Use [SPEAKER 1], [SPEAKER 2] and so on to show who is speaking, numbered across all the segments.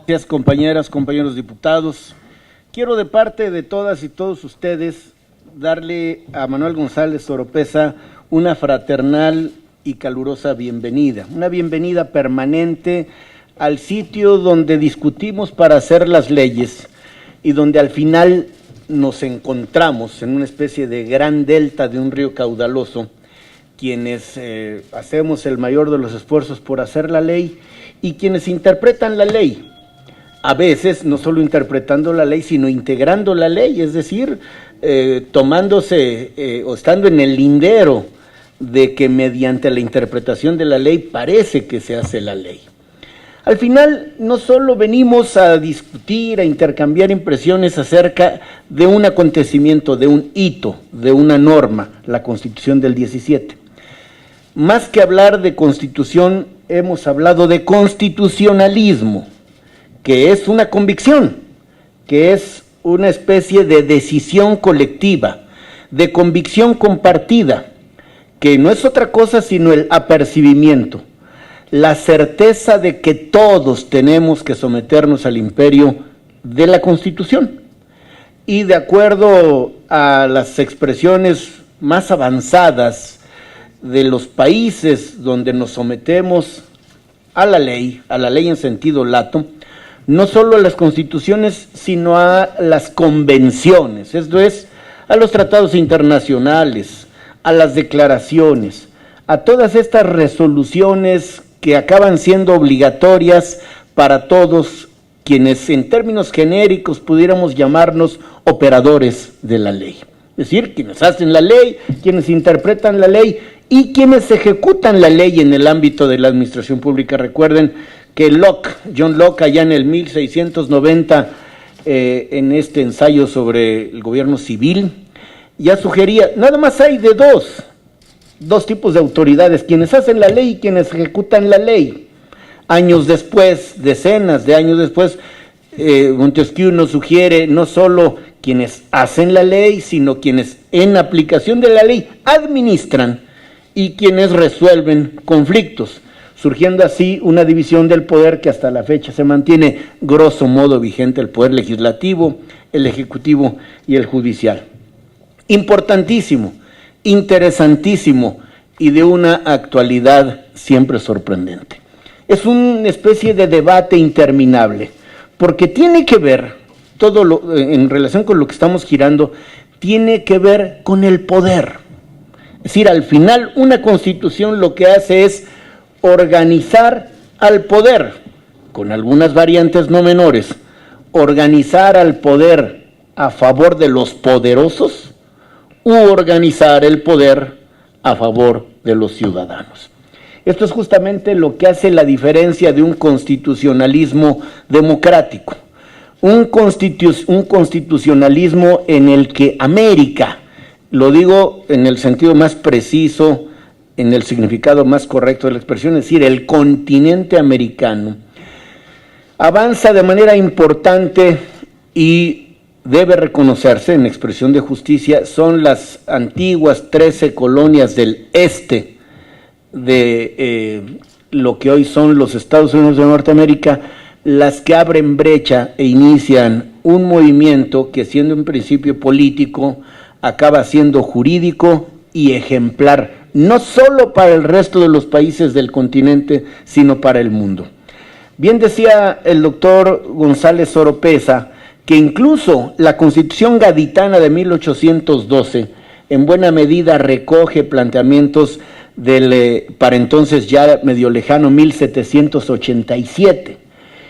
[SPEAKER 1] Gracias, compañeras, compañeros diputados. Quiero de parte de todas y todos ustedes darle a Manuel González Oropeza una fraternal y calurosa bienvenida, una bienvenida permanente al sitio donde discutimos para hacer las leyes y donde al final nos encontramos en una especie de gran delta de un río caudaloso, quienes hacemos el mayor de los esfuerzos por hacer la ley y quienes interpretan la ley. A veces no solo interpretando la ley, sino integrando la ley, es decir, tomándose o estando en el lindero de que mediante la interpretación de la ley parece que se hace la ley. Al final, no solo venimos a discutir, a intercambiar impresiones acerca de un acontecimiento, de un hito, de una norma, la Constitución del 17. Más que hablar de Constitución, hemos hablado de constitucionalismo, que es una convicción, que es una especie de decisión colectiva, de convicción compartida, que no es otra cosa sino el apercibimiento, la certeza de que todos tenemos que someternos al imperio de la Constitución. Y de acuerdo a las expresiones más avanzadas de los países donde nos sometemos a la ley en sentido lato, no solo a las constituciones, sino a las convenciones, esto es, a los tratados internacionales, a las declaraciones, a todas estas resoluciones que acaban siendo obligatorias para todos quienes en términos genéricos pudiéramos llamarnos operadores de la ley. Es decir, quienes hacen la ley, quienes interpretan la ley y quienes ejecutan la ley en el ámbito de la administración pública. Recuerden que John Locke, allá en el 1690, en este ensayo sobre el gobierno civil, ya sugería, nada más hay de dos tipos de autoridades, quienes hacen la ley y quienes ejecutan la ley. Años después, decenas de años después, Montesquieu nos sugiere no solo quienes hacen la ley, sino quienes en aplicación de la ley administran y quienes resuelven conflictos, surgiendo así una división del poder que hasta la fecha se mantiene grosso modo vigente: el poder legislativo, el ejecutivo y el judicial. Importantísimo, interesantísimo y de una actualidad siempre sorprendente. Es una especie de debate interminable, porque tiene que ver, en relación con lo que estamos girando, tiene que ver con el poder. Es decir, al final una constitución lo que hace es organizar al poder, con algunas variantes no menores, organizar al poder a favor de los poderosos u organizar el poder a favor de los ciudadanos. Esto es justamente lo que hace la diferencia de un constitucionalismo democrático, un constitucionalismo en el que América, lo digo en el sentido más preciso, en el significado más correcto de la expresión, es decir, el continente americano, avanza de manera importante y debe reconocerse en expresión de justicia. Son las antiguas 13 colonias del este de lo que hoy son los Estados Unidos de Norteamérica las que abren brecha e inician un movimiento que, siendo en principio político, acaba siendo jurídico y ejemplar, no solo para el resto de los países del continente, sino para el mundo. Bien decía el doctor González Oropeza que incluso la Constitución gaditana de 1812 en buena medida recoge planteamientos del para entonces ya medio lejano 1787.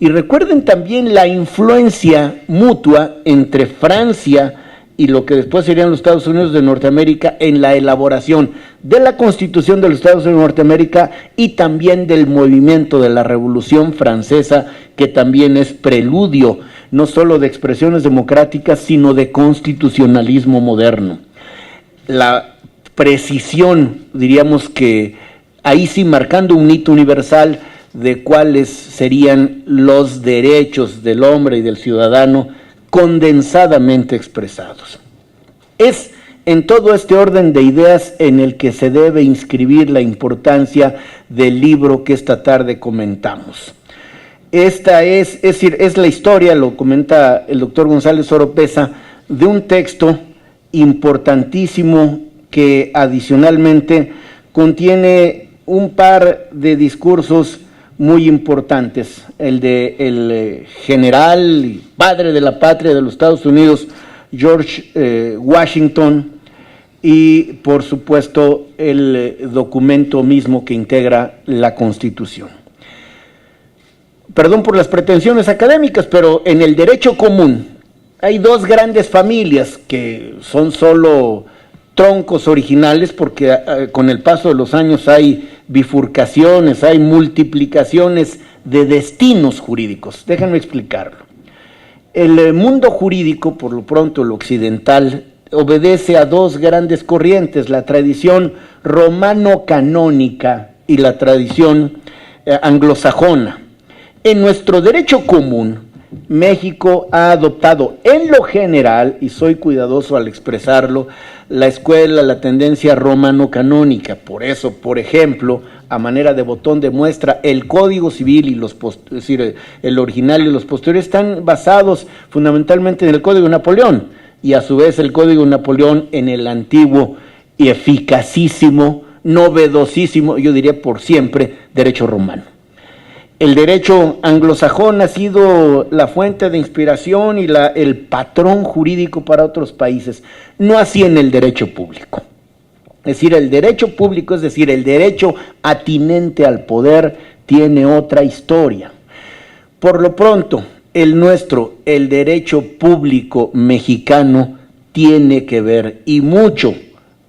[SPEAKER 1] Y recuerden también la influencia mutua entre Francia y lo que después serían los Estados Unidos de Norteamérica en la elaboración de la Constitución de los Estados Unidos de Norteamérica y también del movimiento de la Revolución Francesa, que también es preludio no solo de expresiones democráticas, sino de constitucionalismo moderno. La precisión, diríamos que ahí sí marcando un hito universal de cuáles serían los derechos del hombre y del ciudadano condensadamente expresados. Es en todo este orden de ideas en el que se debe inscribir la importancia del libro que esta tarde comentamos. Esta es decir, es la historia, lo comenta el doctor González Oropeza, de un texto importantísimo que adicionalmente contiene un par de discursos muy importantes, el de el general y padre de la patria de los Estados Unidos, George Washington, y por supuesto el documento mismo que integra la Constitución. Perdón por las pretensiones académicas, pero en el derecho común hay dos grandes familias que son solo troncos originales, porque con el paso de los años hay bifurcaciones, hay multiplicaciones de destinos jurídicos. Déjenme explicarlo. El mundo jurídico, por lo pronto el occidental, obedece a dos grandes corrientes, la tradición romano-canónica y la tradición anglosajona. En nuestro derecho común, México ha adoptado en lo general, y soy cuidadoso al expresarlo, la escuela, la tendencia romano-canónica. Por eso, por ejemplo, a manera de botón de muestra, el Código Civil y es decir, el original y los posteriores están basados fundamentalmente en el Código de Napoleón, y a su vez el Código de Napoleón en el antiguo y eficacísimo, novedosísimo, yo diría por siempre, derecho romano. El derecho anglosajón ha sido la fuente de inspiración y el patrón jurídico para otros países, no así en el derecho público. Es decir, el derecho público, es decir, el derecho atinente al poder, tiene otra historia. Por lo pronto, el derecho público mexicano, tiene que ver y mucho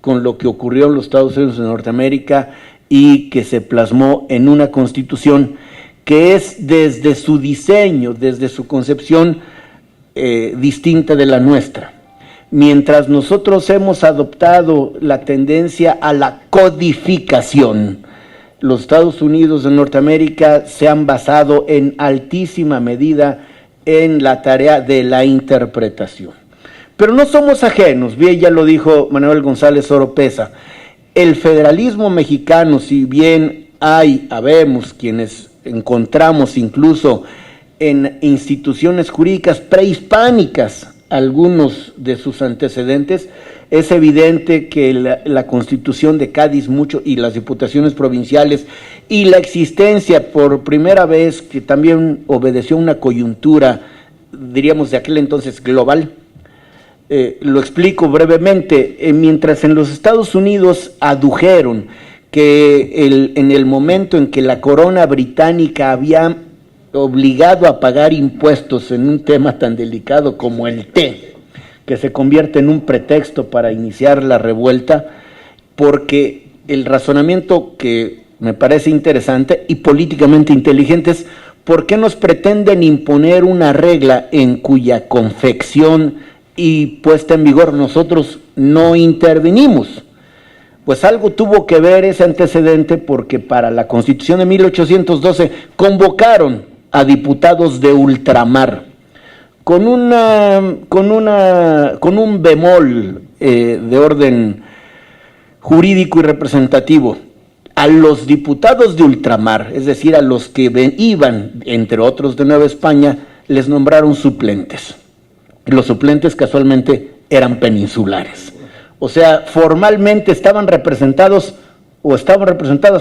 [SPEAKER 1] con lo que ocurrió en los Estados Unidos de Norteamérica y que se plasmó en una constitución que es desde su diseño, desde su concepción distinta de la nuestra. Mientras nosotros hemos adoptado la tendencia a la codificación, los Estados Unidos de Norteamérica se han basado en altísima medida en la tarea de la interpretación. Pero no somos ajenos, bien ya lo dijo Manuel González Oropeza, el federalismo mexicano, si bien habemos quienes encontramos incluso en instituciones jurídicas prehispánicas algunos de sus antecedentes, es evidente que la Constitución de Cádiz y las diputaciones provinciales y la existencia por primera vez que también obedeció una coyuntura, diríamos de aquel entonces global. Lo explico brevemente. Mientras en los Estados Unidos adujeron que en el momento en que la corona británica había obligado a pagar impuestos en un tema tan delicado como el té, que se convierte en un pretexto para iniciar la revuelta, porque el razonamiento que me parece interesante y políticamente inteligente es: ¿por qué nos pretenden imponer una regla en cuya confección y puesta en vigor nosotros no intervenimos? Pues algo tuvo que ver ese antecedente, porque para la Constitución de 1812 convocaron a diputados de ultramar, con un bemol de orden jurídico y representativo. A los diputados de ultramar, es decir, a los que iban, entre otros de Nueva España, les nombraron suplentes. Los suplentes casualmente eran peninsulares. O sea, formalmente estaban representados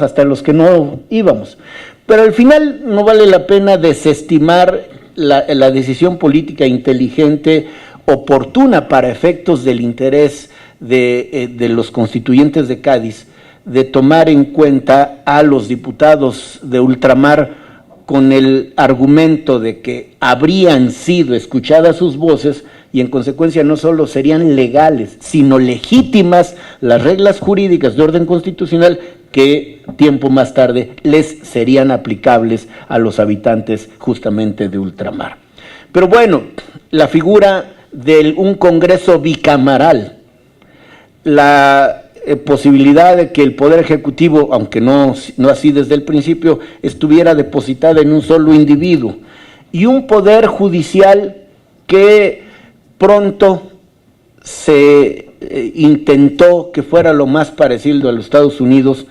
[SPEAKER 1] hasta los que no íbamos. Pero al final no vale la pena desestimar la decisión política inteligente, oportuna para efectos del interés de los constituyentes de Cádiz, de tomar en cuenta a los diputados de ultramar con el argumento de que habrían sido escuchadas sus voces y en consecuencia no solo serían legales, sino legítimas las reglas jurídicas de orden constitucional que tiempo más tarde les serían aplicables a los habitantes justamente de ultramar. Pero bueno, la figura de un Congreso bicameral, la posibilidad de que el Poder Ejecutivo, aunque no así desde el principio, estuviera depositada en un solo individuo, y un Poder Judicial que pronto se intentó que fuera lo más parecido a los Estados Unidos,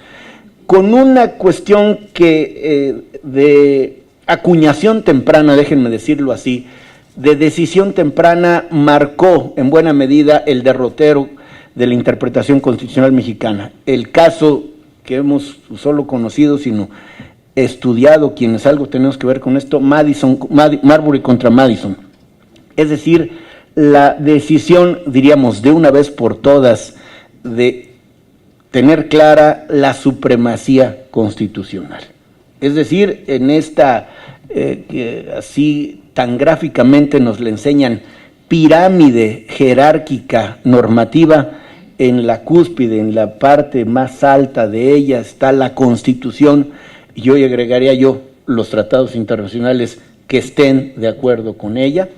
[SPEAKER 1] con una cuestión que de acuñación temprana, déjenme decirlo así, de decisión temprana marcó en buena medida el derrotero de la interpretación constitucional mexicana. El caso que hemos solo conocido, sino estudiado, quienes algo tenemos que ver con esto, Marbury contra Madison. Es decir, la decisión, diríamos, de una vez por todas, de tener clara la supremacía constitucional. Es decir, en esta, que así tan gráficamente nos le enseñan, pirámide jerárquica normativa, en la cúspide, en la parte más alta de ella está la Constitución, y hoy agregaría yo los tratados internacionales que estén de acuerdo con ella,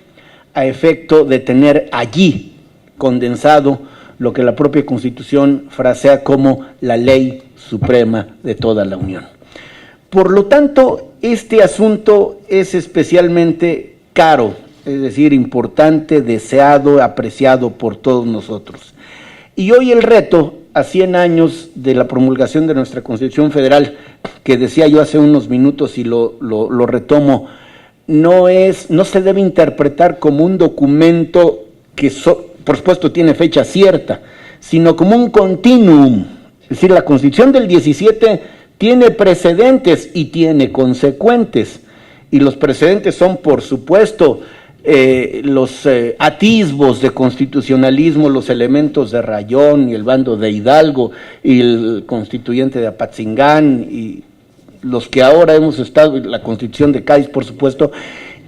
[SPEAKER 1] a efecto de tener allí condensado lo que la propia Constitución frasea como la ley suprema de toda la Unión. Por lo tanto, este asunto es especialmente caro, es decir, importante, deseado, apreciado por todos nosotros. Y hoy el reto, a 100 años de la promulgación de nuestra Constitución Federal, que decía yo hace unos minutos y lo retomo, no se debe interpretar como un documento que por supuesto tiene fecha cierta, sino como un continuum. Es decir, la Constitución del 17 tiene precedentes y tiene consecuentes, y los precedentes son, por supuesto, los atisbos de constitucionalismo, los elementos de Rayón y el bando de Hidalgo y el constituyente de Apatzingán y los que ahora hemos estado, la Constitución de Cádiz, por supuesto,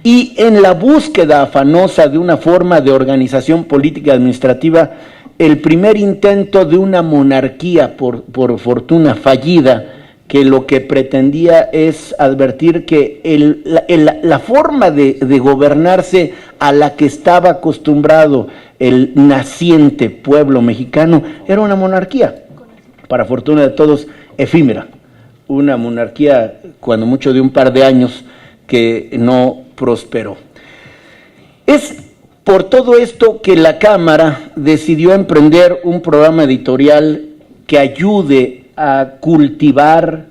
[SPEAKER 1] y en la búsqueda afanosa de una forma de organización política y administrativa, el primer intento de una monarquía, por fortuna fallida, que lo que pretendía es advertir que la forma de gobernarse a la que estaba acostumbrado el naciente pueblo mexicano era una monarquía, para fortuna de todos, efímera, una monarquía cuando mucho de un par de años que no prosperó. Es por todo esto que la Cámara decidió emprender un programa editorial que ayude a cultivar,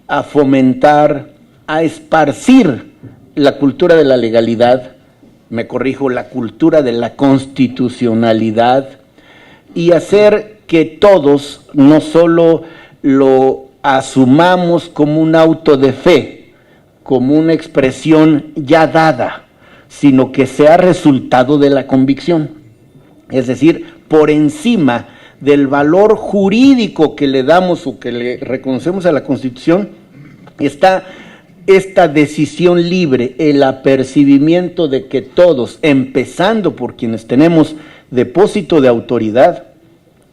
[SPEAKER 1] a fomentar, a esparcir la cultura de la legalidad, me corrijo, la cultura de la constitucionalidad, y hacer que todos no solo lo asumamos como un auto de fe, como una expresión ya dada, sino que sea resultado de la convicción. Es decir, por encima del valor jurídico que le damos o que le reconocemos a la Constitución, está esta decisión libre, el apercibimiento de que todos, empezando por quienes tenemos depósito de autoridad,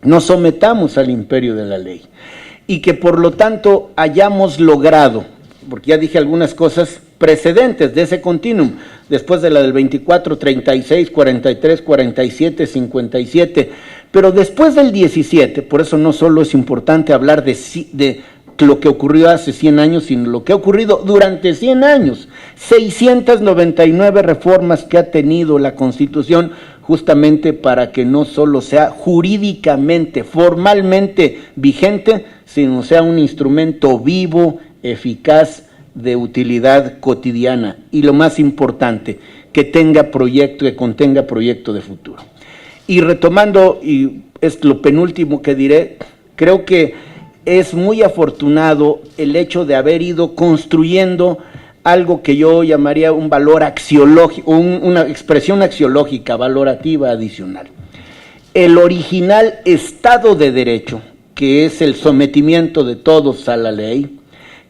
[SPEAKER 1] nos sometamos al imperio de la ley y que por lo tanto hayamos logrado, porque ya dije algunas cosas precedentes de ese continuum, después de la del 24, 36, 43, 47, 57, pero después del 17, por eso no solo es importante hablar de lo que ocurrió hace 100 años, sino lo que ha ocurrido durante 100 años, 699 reformas que ha tenido la Constitución justamente para que no solo sea jurídicamente, formalmente vigente, sino sea un instrumento vivo, eficaz, de utilidad cotidiana y lo más importante, que tenga proyecto, que contenga proyecto de futuro. Y retomando, y es lo penúltimo que diré, creo que es muy afortunado el hecho de haber ido construyendo algo que yo llamaría un valor axiológico, una expresión axiológica, valorativa adicional. El original Estado de Derecho, que es el sometimiento de todos a la ley,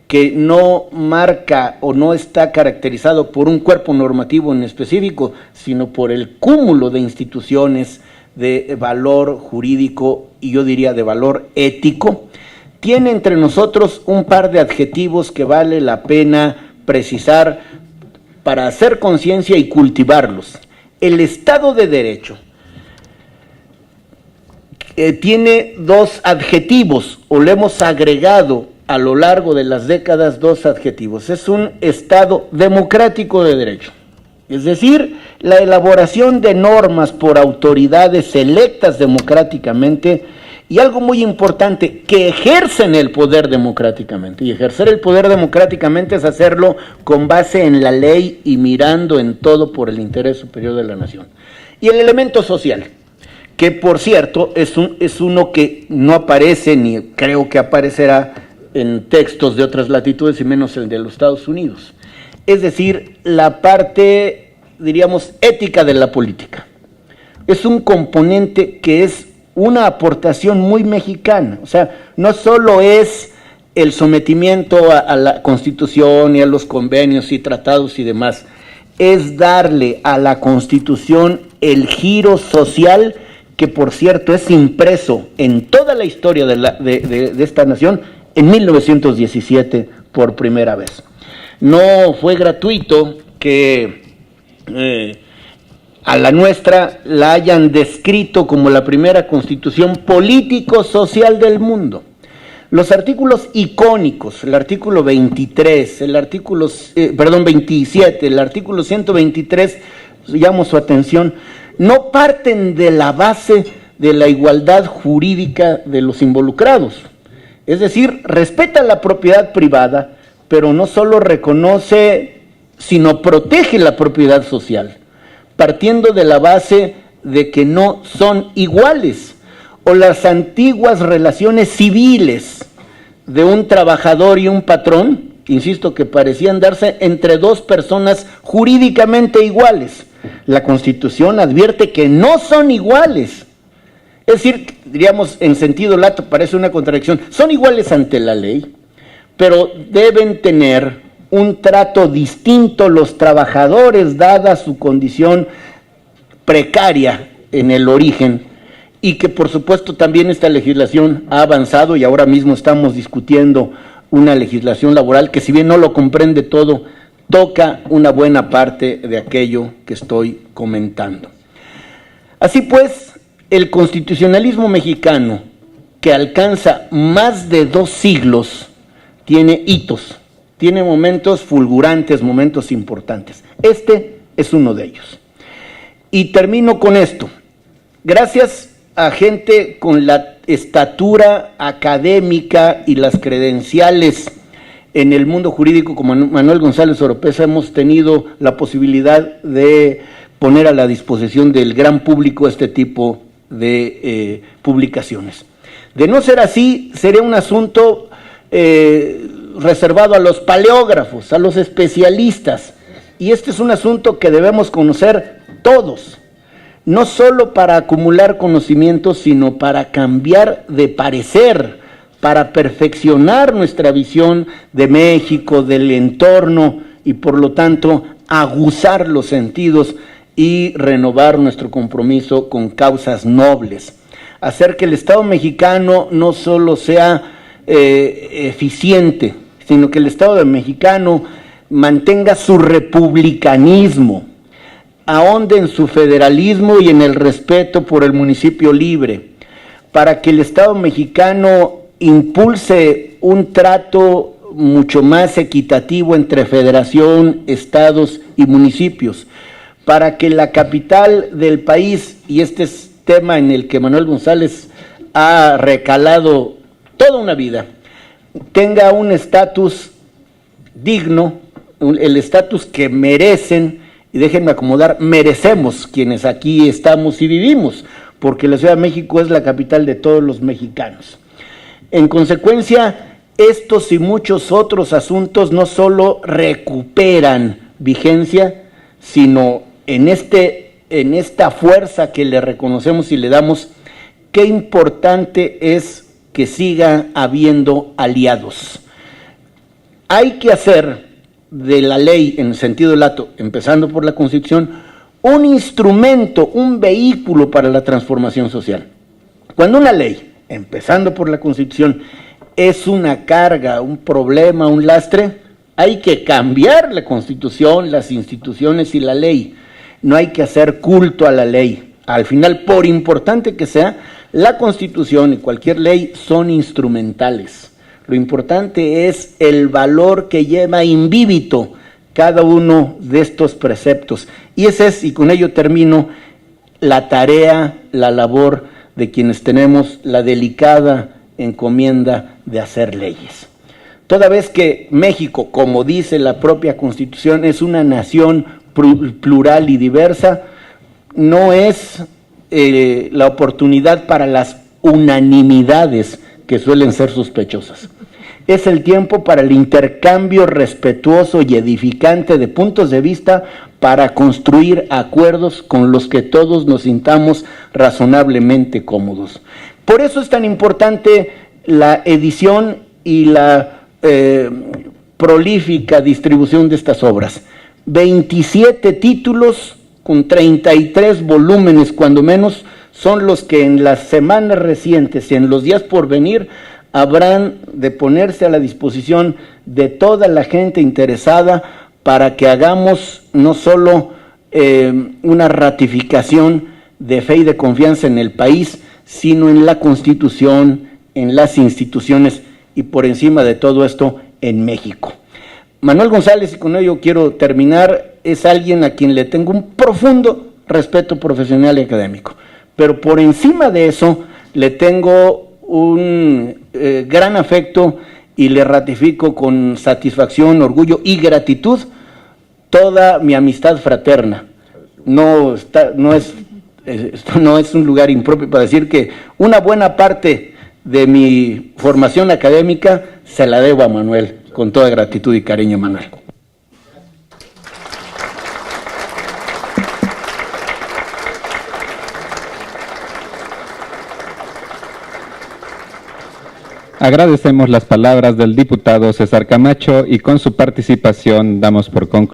[SPEAKER 1] que no marca o no está caracterizado por un cuerpo normativo en específico, sino por el cúmulo de instituciones de valor jurídico y yo diría de valor ético, tiene entre nosotros un par de adjetivos que vale la pena precisar para hacer conciencia y cultivarlos. El Estado de Derecho tiene dos adjetivos, o le hemos agregado a lo largo de las décadas dos adjetivos. Es un Estado democrático de derecho, es decir, la elaboración de normas por autoridades electas democráticamente y algo muy importante, que ejercen el poder democráticamente. Y ejercer el poder democráticamente es hacerlo con base en la ley y mirando en todo por el interés superior de la nación. Y el elemento social, que por cierto es uno que no aparece ni creo que aparecerá en textos de otras latitudes y menos el de los Estados Unidos. Es decir, la parte, diríamos, ética de la política. Es un componente que es una aportación muy mexicana. O sea, no solo es el sometimiento a la Constitución y a los convenios y tratados y demás, es darle a la Constitución el giro social que, por cierto, es impreso en toda la historia de esta nación en 1917 por primera vez. No fue gratuito que a la nuestra la hayan descrito como la primera constitución político-social del mundo. Los artículos icónicos, el artículo 23, el artículo, 27, el artículo 123, llamo su atención, no parten de la base de la igualdad jurídica de los involucrados. Es decir, respeta la propiedad privada, pero no solo reconoce, sino protege la propiedad social, partiendo de la base de que no son iguales, o las antiguas relaciones civiles de un trabajador y un patrón, insisto, que parecían darse entre dos personas jurídicamente iguales. La Constitución advierte que no son iguales. Es decir, diríamos en sentido lato, parece una contradicción, son iguales ante la ley, pero deben tener un trato distinto los trabajadores, dada su condición precaria en el origen, y que por supuesto también esta legislación ha avanzado y ahora mismo estamos discutiendo una legislación laboral que, si bien no lo comprende todo, toca una buena parte de aquello que estoy comentando. Así pues, el constitucionalismo mexicano, que alcanza más de 2 siglos, tiene hitos, tiene momentos fulgurantes, momentos importantes. Este es uno de ellos. Y termino con esto. Gracias a gente con la estatura académica y las credenciales en el mundo jurídico, como Manuel González Oropeza, hemos tenido la posibilidad de poner a la disposición del gran público este tipo de publicaciones. De no ser así, sería un asunto reservado a los paleógrafos, a los especialistas, y este es un asunto que debemos conocer todos, no solo para acumular conocimientos, sino para cambiar de parecer, para perfeccionar nuestra visión de México, del entorno, y por lo tanto aguzar los sentidos y renovar nuestro compromiso con causas nobles. Hacer que el Estado mexicano no solo sea eficiente, sino que el Estado mexicano mantenga su republicanismo, ahonde en su federalismo y en el respeto por el municipio libre, para que el Estado mexicano impulse un trato mucho más equitativo entre federación, estados y municipios, para que la capital del país, y este es tema en el que Manuel González ha recalado toda una vida, tenga un estatus digno, el estatus que merecen, y déjenme acomodar, merecemos quienes aquí estamos y vivimos, porque la Ciudad de México es la capital de todos los mexicanos. En consecuencia, estos y muchos otros asuntos no solo recuperan vigencia, sino en esta fuerza que le reconocemos y le damos, qué importante es que siga habiendo aliados. Hay que hacer de la ley, en sentido lato, empezando por la Constitución, un instrumento, un vehículo para la transformación social. Cuando una ley, empezando por la Constitución, es una carga, un problema, un lastre, hay que cambiar la Constitución, las instituciones y la ley. No hay que hacer culto a la ley. Al final, por importante que sea, la Constitución y cualquier ley son instrumentales. Lo importante es el valor que lleva invíbito cada uno de estos preceptos. Y esa es, y con ello termino, la tarea, la labor de quienes tenemos la delicada encomienda de hacer leyes. Toda vez que México, como dice la propia Constitución, es una nación plural y diversa, no es la oportunidad para las unanimidades que suelen ser sospechosas. Es el tiempo para el intercambio respetuoso y edificante de puntos de vista para construir acuerdos con los que todos nos sintamos razonablemente cómodos. Por eso es tan importante la edición y la prolífica distribución de estas obras. 27 títulos con 33 volúmenes, cuando menos, son los que en las semanas recientes y en los días por venir habrán de ponerse a la disposición de toda la gente interesada para que hagamos no solo una ratificación de fe y de confianza en el país, sino en la Constitución, en las instituciones y por encima de todo esto en México. Manuel González, y con ello quiero terminar, es alguien a quien le tengo un profundo respeto profesional y académico, pero por encima de eso le tengo un gran afecto y le ratifico con satisfacción, orgullo y gratitud toda mi amistad fraterna. Esto no es un lugar impropio para decir que una buena parte de mi formación académica se la debo a Manuel, con toda gratitud y cariño, Manuel.
[SPEAKER 2] Agradecemos las palabras del diputado César Camacho y con su participación damos por concluido